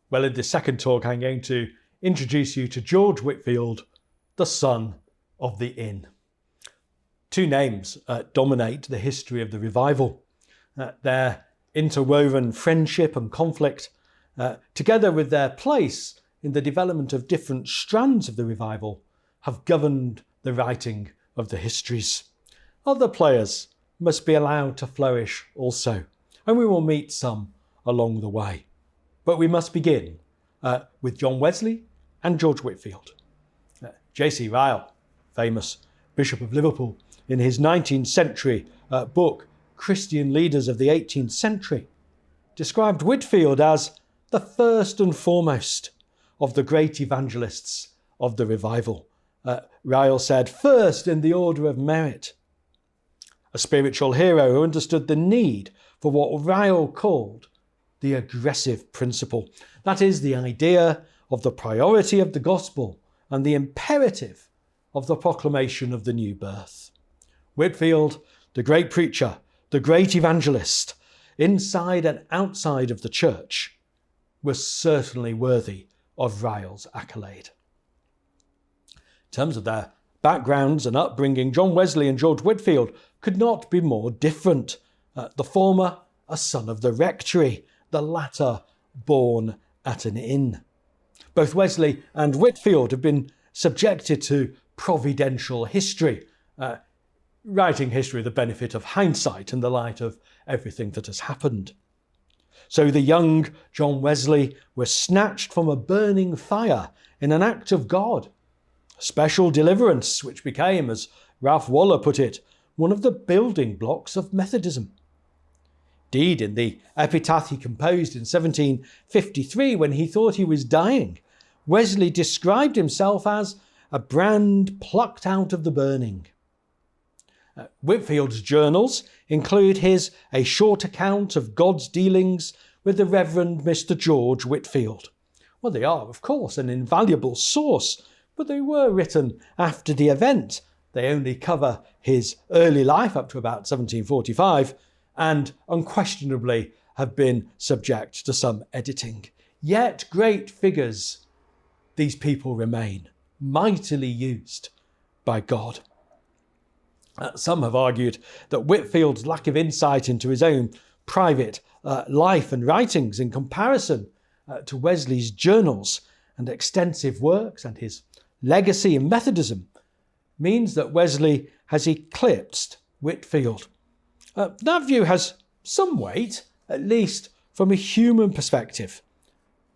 Well, in this second talk, I'm going to introduce you to George Whitefield, the son of the inn. Two names dominate the history of the revival. Their interwoven friendship and conflict, together with their place in the development of different strands of the revival, have governed the writing of the histories. Other players must be allowed to flourish also, and we will meet some along the way. But we must begin with John Wesley and George Whitefield. J.C. Ryle, famous Bishop of Liverpool, in his 19th century book, Christian Leaders of the 18th Century, described Whitefield as the first and foremost of the great evangelists of the revival. Ryle said, first in the order of merit. A spiritual hero who understood the need for what Ryle called the aggressive principle. That is, the idea of the priority of the gospel and the imperative of the proclamation of the new birth. Whitefield, the great preacher, the great evangelist, inside and outside of the church, was certainly worthy of Ryle's accolade. In terms of their backgrounds and upbringing, John Wesley and George Whitefield could not be more different. The former, a son of the rectory, the latter born at an inn. Both Wesley and Whitefield have been subjected to providential history, writing history with the benefit of hindsight in the light of everything that has happened. So the young John Wesley was snatched from a burning fire in an act of God, a special deliverance which became, as Ralph Waller put it, one of the building blocks of Methodism. Indeed, in the epitaph he composed in 1753, when he thought he was dying, Wesley described himself as a brand plucked out of the burning. Whitefield's journals include his A Short Account of God's Dealings with the Reverend Mr. George Whitefield. Well, they are, of course, an invaluable source, but they were written after the event. They only cover his early life up to about 1745, and unquestionably have been subject to some editing. Yet great figures, these people remain, mightily used by God. Some have argued that Whitefield's lack of insight into his own private life and writings in comparison to Wesley's journals and extensive works and his legacy in Methodism means that Wesley has eclipsed Whitefield. That view has some weight, at least from a human perspective.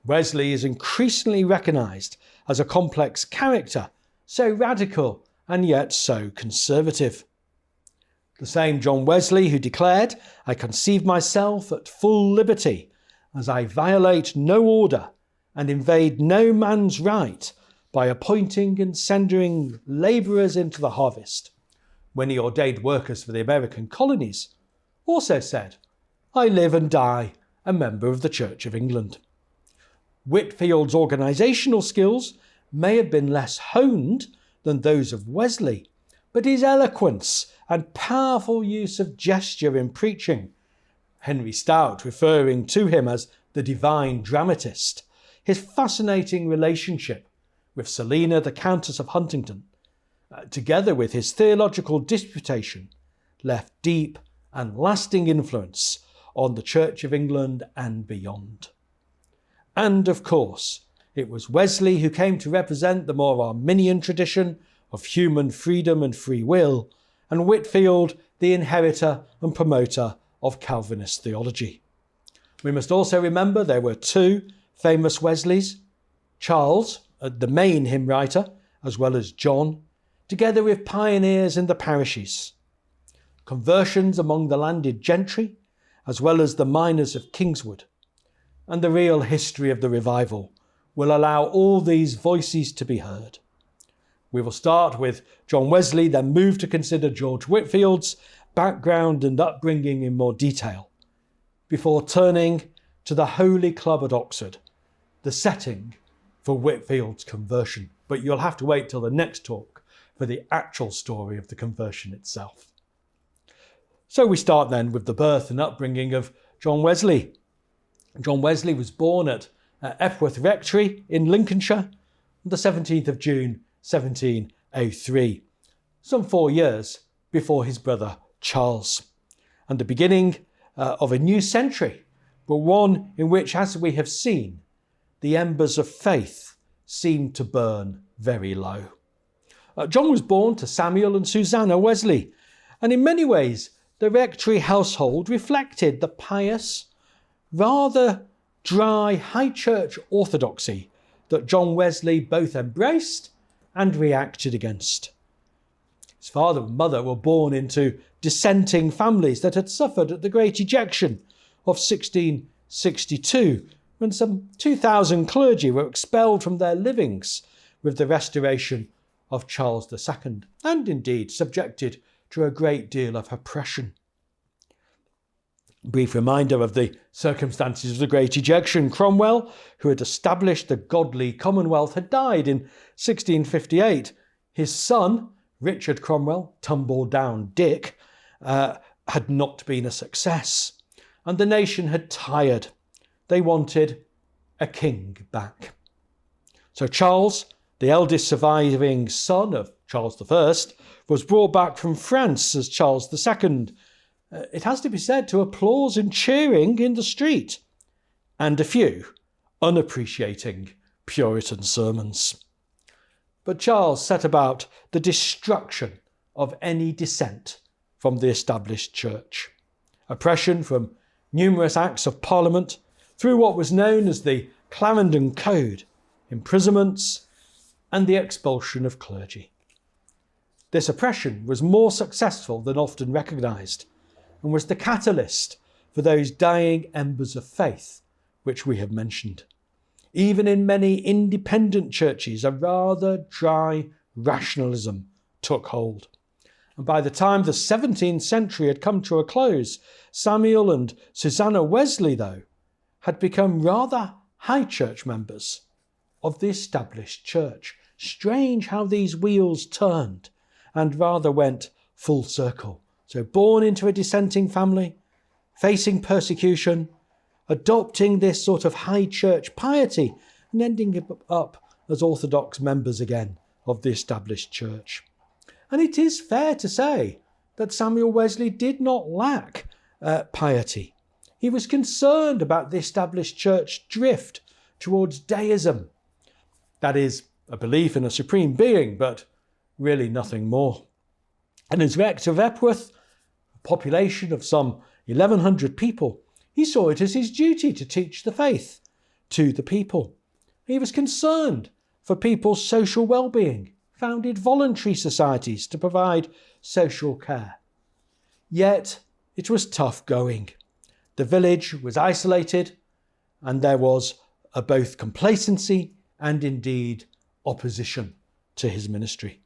Wesley is increasingly recognised as a complex character, so radical and yet so conservative. The same John Wesley who declared, "I conceive myself at full liberty, as I violate no order and invade no man's right by appointing and sending labourers into the harvest," when he ordained workers for the American colonies, also said, "I live and die a member of the Church of England." Whitefield's organisational skills may have been less honed than those of Wesley, but his eloquence and powerful use of gesture in preaching, Henry Stout referring to him as the divine dramatist, his fascinating relationship with Selina, the Countess of Huntingdon, together with his theological disputation, left deep and lasting influence on the Church of England and beyond. And of course, it was Wesley who came to represent the more Arminian tradition of human freedom and free will, and Whitefield the inheritor and promoter of Calvinist theology. We must also remember there were two famous Wesleys, Charles, the main hymn writer, as well as John, together with pioneers in the parishes. Conversions among the landed gentry, as well as the miners of Kingswood, and the real history of the revival will allow all these voices to be heard. We will start with John Wesley, then move to consider George Whitefield's background and upbringing in more detail, before turning to the Holy Club at Oxford, the setting for Whitefield's conversion. But you'll have to wait till the next talk for the actual story of the conversion itself. So we start then with the birth and upbringing of John Wesley. John Wesley was born at at Epworth Rectory in Lincolnshire on the 17th of June 1703, some 4 years before his brother Charles, and the beginning of a new century, but one in which, as we have seen, the embers of faith seemed to burn very low. John was born to Samuel and Susanna Wesley, and in many ways the rectory household reflected the pious, rather dry high church orthodoxy that John Wesley both embraced and reacted against. His father and mother were born into dissenting families that had suffered at the Great Ejection of 1662, when some 2,000 clergy were expelled from their livings with the restoration of Charles II, and indeed subjected to a great deal of oppression. Brief reminder of the circumstances of the Great Ejection. Cromwell, who had established the godly Commonwealth, had died in 1658. His son, Richard Cromwell, Tumble Down Dick, had not been a success, and the nation had tired. They wanted a king back. So Charles, the eldest surviving son of Charles I, was brought back from France as Charles II. It has to be said, to applause and cheering in the street, and a few unappreciating Puritan sermons. But Charles set about the destruction of any dissent from the established church. Oppression from numerous acts of Parliament through what was known as the Clarendon Code, imprisonments, and the expulsion of clergy. This oppression was more successful than often recognised, and was the catalyst for those dying embers of faith which we have mentioned. Even in many independent churches, a rather dry rationalism took hold. And by the time the 17th century had come to a close, Samuel and Susanna Wesley, though, had become rather high church members of the established church. Strange how these wheels turned and rather went full circle. So born into a dissenting family, facing persecution, adopting this sort of high church piety, and ending up as Orthodox members again of the established church. And it is fair to say that Samuel Wesley did not lack piety. He was concerned about the established church drift towards deism. That is, a belief in a supreme being, but really nothing more. And as rector of Epworth, a population of some 1,100 people, he saw it as his duty to teach the faith to the people. He was concerned for people's social well-being, founded voluntary societies to provide social care. Yet it was tough going. The village was isolated, and there was both complacency and indeed opposition to his ministry.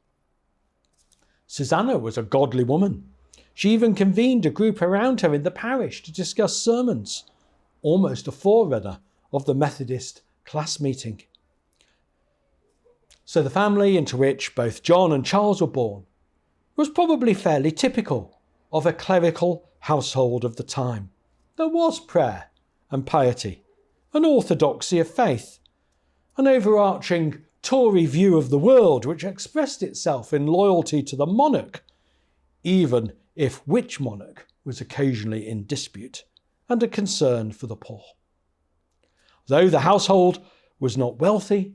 Susanna was a godly woman. She even convened a group around her in the parish to discuss sermons, almost a forerunner of the Methodist class meeting. So the family into which both John and Charles were born was probably fairly typical of a clerical household of the time. There was prayer and piety, an orthodoxy of faith, an overarching Tory view of the world which expressed itself in loyalty to the monarch, even if which monarch was occasionally in dispute, and a concern for the poor. Though the household was not wealthy,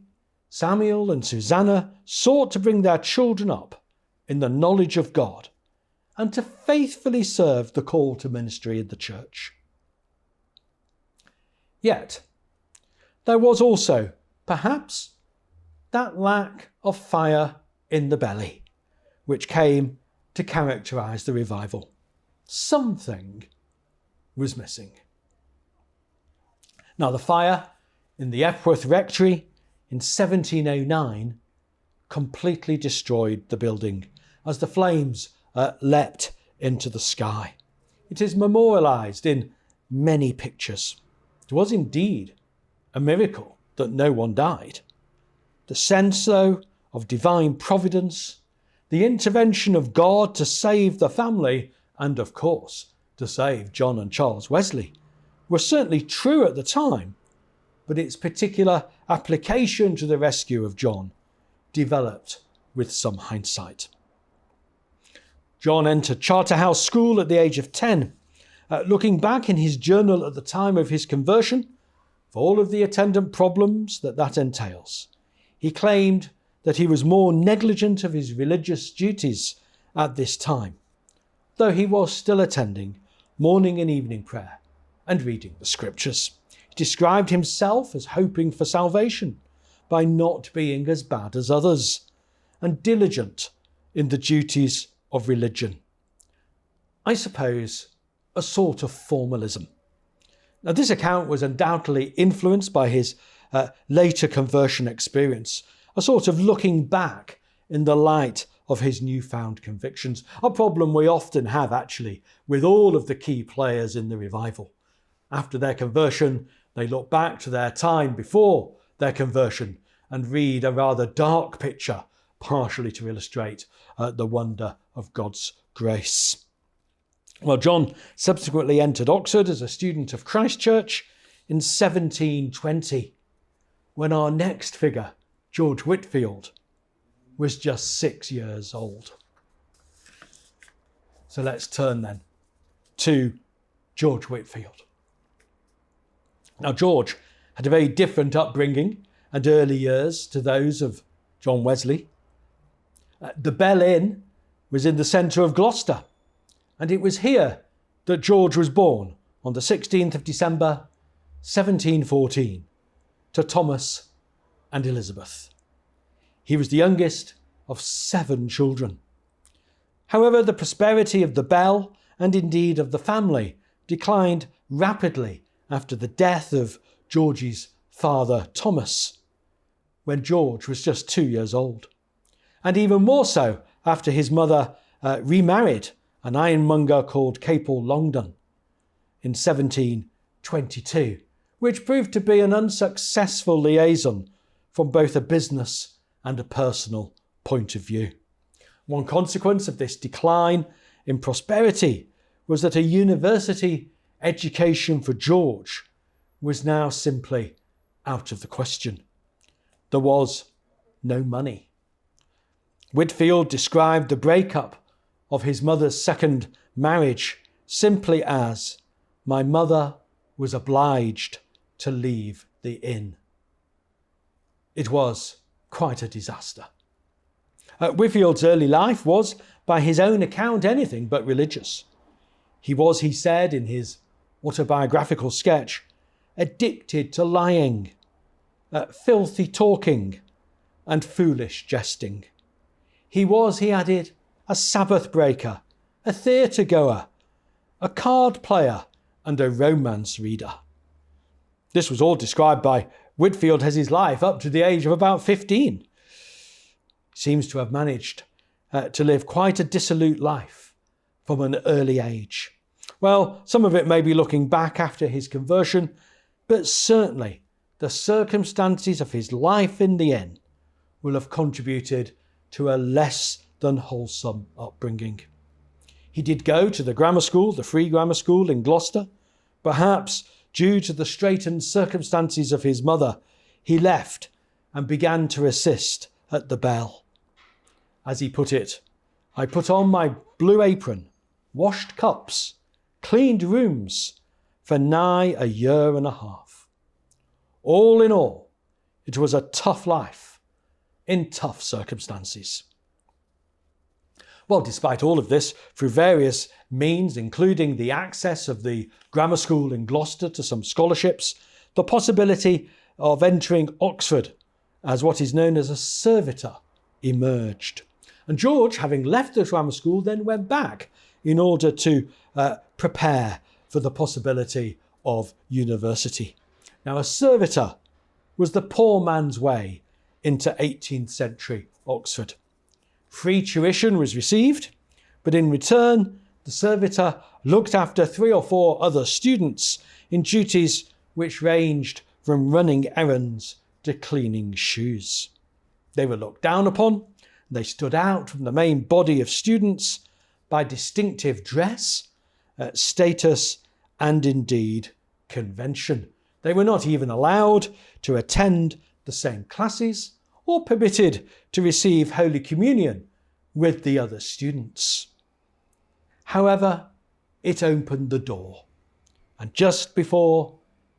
Samuel and Susanna sought to bring their children up in the knowledge of God and to faithfully serve the call to ministry in the church. Yet, there was also, perhaps, that lack of fire in the belly, which came to characterise the revival. Something was missing. Now, the fire in the Epworth Rectory in 1709 completely destroyed the building as the flames leapt into the sky. It is memorialised in many pictures. It was indeed a miracle that no one died. The sense, though, of divine providence, the intervention of God to save the family, and of course to save John and Charles Wesley, were certainly true at the time, but its particular application to the rescue of John developed with some hindsight. John entered Charterhouse School at the age of 10. Looking back in his journal at the time of his conversion, for all of the attendant problems that entails, he claimed that he was more negligent of his religious duties at this time, though he was still attending morning and evening prayer and reading the scriptures. He described himself as hoping for salvation by not being as bad as others and diligent in the duties of religion. I suppose a sort of formalism. Now, this account was undoubtedly influenced by his later conversion experience, a sort of looking back in the light of his newfound convictions, a problem we often have actually with all of the key players in the revival. After their conversion, they look back to their time before their conversion and read a rather dark picture, partially to illustrate the wonder of God's grace. Well, John subsequently entered Oxford as a student of Christ Church in 1720, when our next figure, George Whitefield, was just 6 years old. So let's turn then to George Whitefield. Now, George had a very different upbringing and early years to those of John Wesley. The Bell Inn was in the centre of Gloucester, and it was here that George was born on the 16th of December 1714 to Thomas and Elizabeth. He was the youngest of 7 children. However, the prosperity of the Bell, and indeed of the family, declined rapidly after the death of George's father Thomas, when George was just 2 years old, and even more so after his mother remarried an ironmonger called Capel Longdon in 1722, which proved to be an unsuccessful liaison from both a business and a personal point of view. One consequence of this decline in prosperity was that a university education for George was now simply out of the question. There was no money. Whitefield described the breakup of his mother's second marriage simply as, "My mother was obliged to leave the inn." It was quite a disaster. Whitefield's early life was, by his own account, anything but religious. He was, he said in his autobiographical sketch, addicted to lying, filthy talking, and foolish jesting. He was, he added, a Sabbath breaker, a theatre goer, a card player, and a romance reader. This was all described by Whitefield as his life up to the age of about 15. He seems to have managed to live quite a dissolute life from an early age. Well, some of it may be looking back after his conversion, but certainly the circumstances of his life in the inn will have contributed to a less than wholesome upbringing. He did go to the grammar school, the free grammar school in Gloucester. Perhaps due to the straitened circumstances of his mother, he left and began to assist at the Bell. As he put it, "I put on my blue apron, washed cups, cleaned rooms for nigh a year and a half." All in all, it was a tough life in tough circumstances. Well, despite all of this, through various means, including the access of the grammar school in Gloucester to some scholarships, the possibility of entering Oxford as what is known as a servitor emerged. And George, having left the grammar school, then went back in order to prepare for the possibility of university. Now, a servitor was the poor man's way into 18th century Oxford. Free tuition was received, but in return, the servitor looked after 3 or 4 other students in duties which ranged from running errands to cleaning shoes. They were looked down upon. They stood out from the main body of students by distinctive dress, status, and indeed convention. They were not even allowed to attend the same classes or permitted to receive Holy Communion with the other students. However, it opened the door, and just before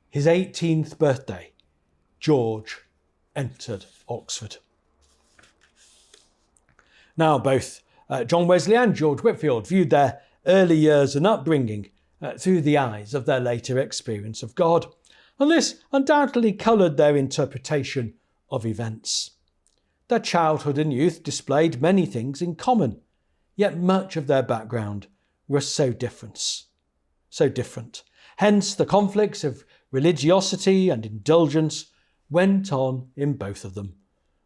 his 18th birthday, George entered Oxford. Now, both John Wesley and George Whitefield viewed their early years and upbringing through the eyes of their later experience of God, and this undoubtedly coloured their interpretation of events. Their childhood and youth displayed many things in common, yet much of their background was so different. Hence, the conflicts of religiosity and indulgence went on in both of them.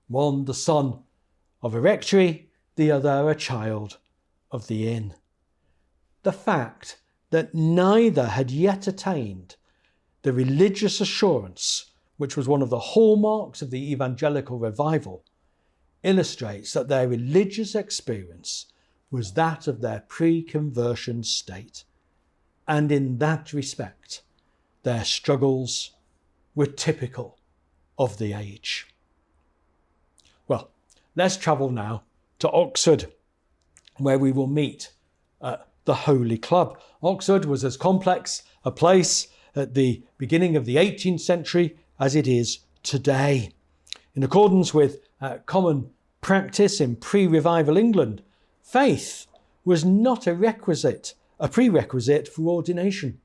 One the son of a rectory, the other a child of the inn. The fact that neither had yet attained the religious assurance which was one of the hallmarks of the evangelical revival illustrates that their religious experience was that of their pre-conversion state, and in that respect their struggles were typical of the age. Well, let's travel now to Oxford, where we will meet the Holy Club. Oxford was as complex a place at the beginning of the 18th century as it is today. In accordance with common practice in pre-revival England, faith was not a prerequisite for ordination.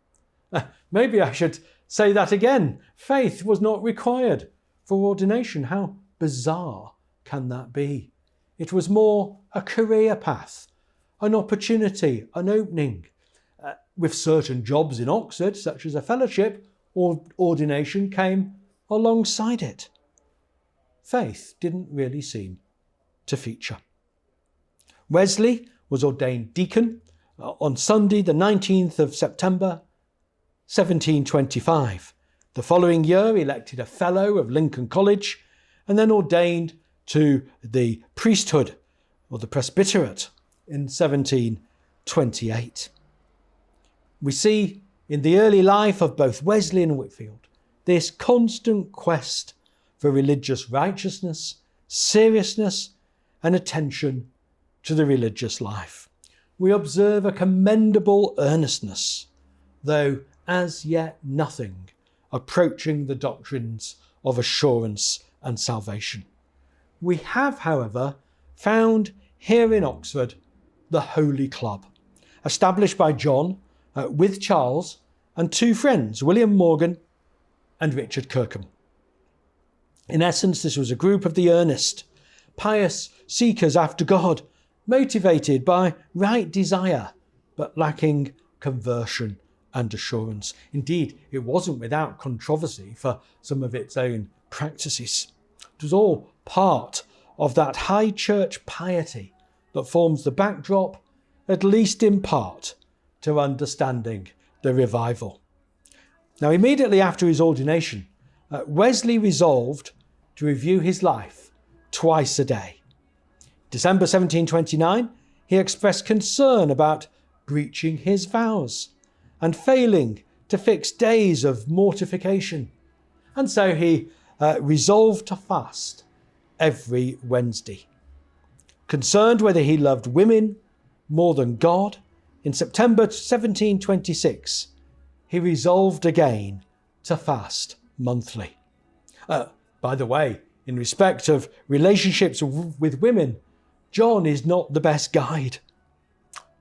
Maybe I should say that again. Faith was not required for ordination. How bizarre can that be? It was more a career path, an opportunity, an opening. With certain jobs in Oxford, such as a fellowship, or ordination came alongside it. Faith didn't really seem to feature. Wesley was ordained deacon on Sunday, the 19th of September, 1725. The following year, elected a fellow of Lincoln College, and then ordained to the priesthood or the presbyterate in 1728. We see in the early life of both Wesley and Whitefield this constant quest for religious righteousness, seriousness, and attention to the religious life. We observe a commendable earnestness, though as yet nothing approaching the doctrines of assurance and salvation. We have, however, found here in Oxford the Holy Club, established by John with Charles and two friends, William Morgan and Richard Kirkham. In essence, this was a group of the earnest, pious seekers after God, motivated by right desire, but lacking conversion and assurance. Indeed, it wasn't without controversy for some of its own practices. It was all part of that high church piety that forms the backdrop, at least in part, to understanding the revival. Now, immediately after his ordination, Wesley resolved to review his life twice a day. December 1729, he expressed concern about breaching his vows and failing to fix days of mortification. And so he resolved to fast every Wednesday. Concerned whether he loved women more than God, in September 1726, he resolved again to fast monthly. By the way, in respect of relationships with women, John is not the best guide.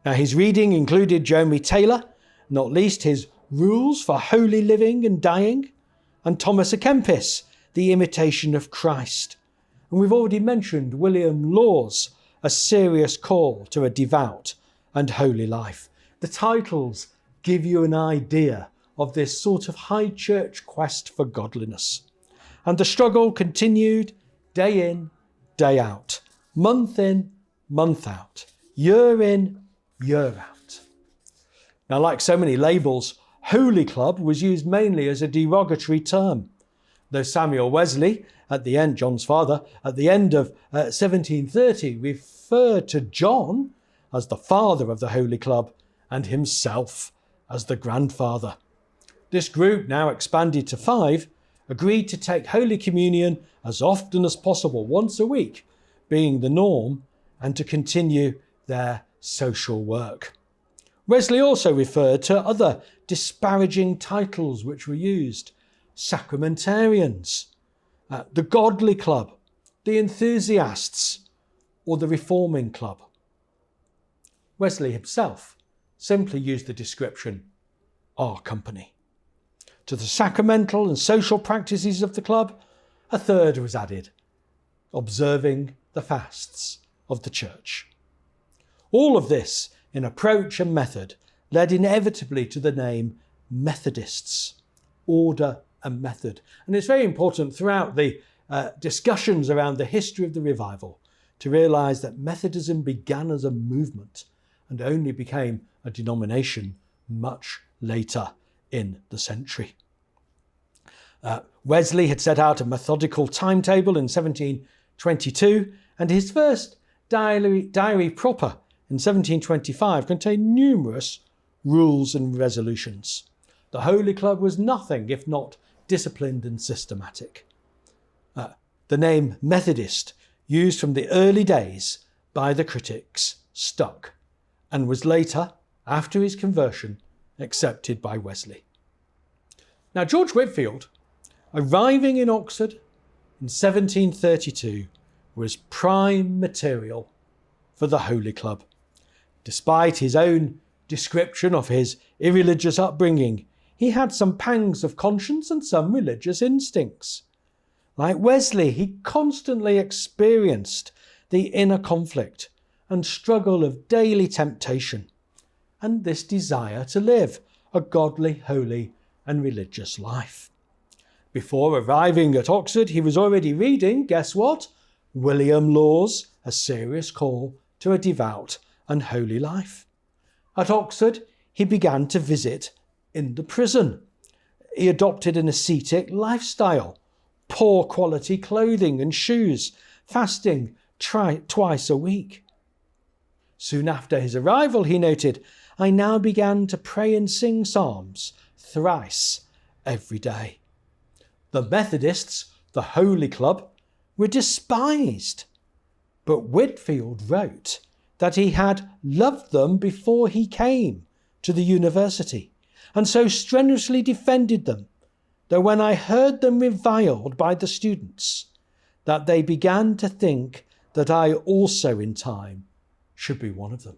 Now, his reading included Jeremy Taylor, not least his Rules for Holy Living and Dying, and Thomas à Kempis, The Imitation of Christ. And we've already mentioned William Law's A Serious Call to a Devout and Holy Life. The titles give you an idea of this sort of high church quest for godliness. And the struggle continued day in, day out, month in, month out, year in, year out. Now, like so many labels, Holy Club was used mainly as a derogatory term. Though Samuel Wesley, John's father, at the end of 1730, referred to John as the father of the Holy Club and himself as the grandfather. This group, now expanded to 5, agreed to take Holy Communion as often as possible, once a week being the norm, and to continue their social work. Wesley also referred to other disparaging titles which were used: sacramentarians, the Godly Club, the Enthusiasts, or the Reforming Club. Wesley himself simply used the description "our company." To the sacramental and social practices of the club, a third was added: observing the fasts of the church. All of this in approach and method led inevitably to the name Methodists, order and method. And it's very important throughout the discussions around the history of the revival to realise that Methodism began as a movement and only became a denomination much later in the century. Wesley had set out a methodical timetable in 1722, and his first diary proper in 1725 contained numerous rules and resolutions. The Holy Club was nothing if not disciplined and systematic. The name Methodist, used from the early days by the critics, stuck and was later, after his conversion, accepted by Wesley. Now, George Whitefield, arriving in Oxford in 1732, was prime material for the Holy Club. Despite his own description of his irreligious upbringing, he had some pangs of conscience and some religious instincts. Like Wesley, he constantly experienced the inner conflict and struggle of daily temptation, and this desire to live a godly, holy, and religious life. Before arriving at Oxford, he was already reading, guess what? William Law's A Serious Call to a Devout and Holy Life. At Oxford, he began to visit in the prison. He adopted an ascetic lifestyle, poor quality clothing and shoes, fasting twice a week. Soon after his arrival, he noted, "I now began to pray and sing psalms thrice every day." The Methodists, the Holy Club, were despised. But Whitefield wrote that he had loved them before he came to the university, and so strenuously defended them, that when I heard them reviled by the students, that they began to think that I also in time should be one of them.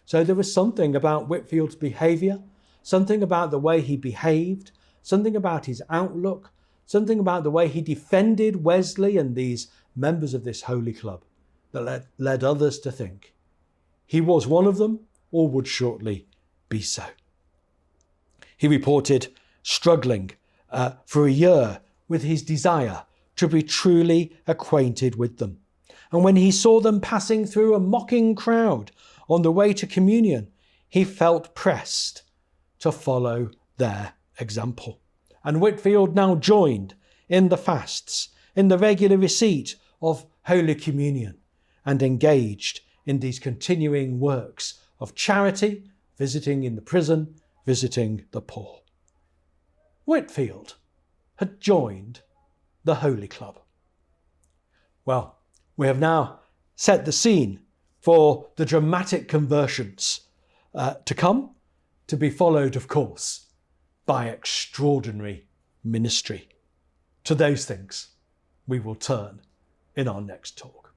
So there was something about Whitefield's behaviour, something about the way he behaved, something about his outlook, something about the way he defended Wesley and these members of this Holy Club that led others to think he was one of them or would shortly be so. He reported struggling for a year with his desire to be truly acquainted with them. And when he saw them passing through a mocking crowd on the way to communion, he felt pressed to follow their example. And Whitefield now joined in the fasts, in the regular receipt of Holy Communion, and engaged in these continuing works of charity, visiting in the prison, visiting the poor. Whitefield had joined the Holy Club. Well, we have now set the scene for the dramatic conversions to come, to be followed, of course, by extraordinary ministry. To those things we will turn in our next talk.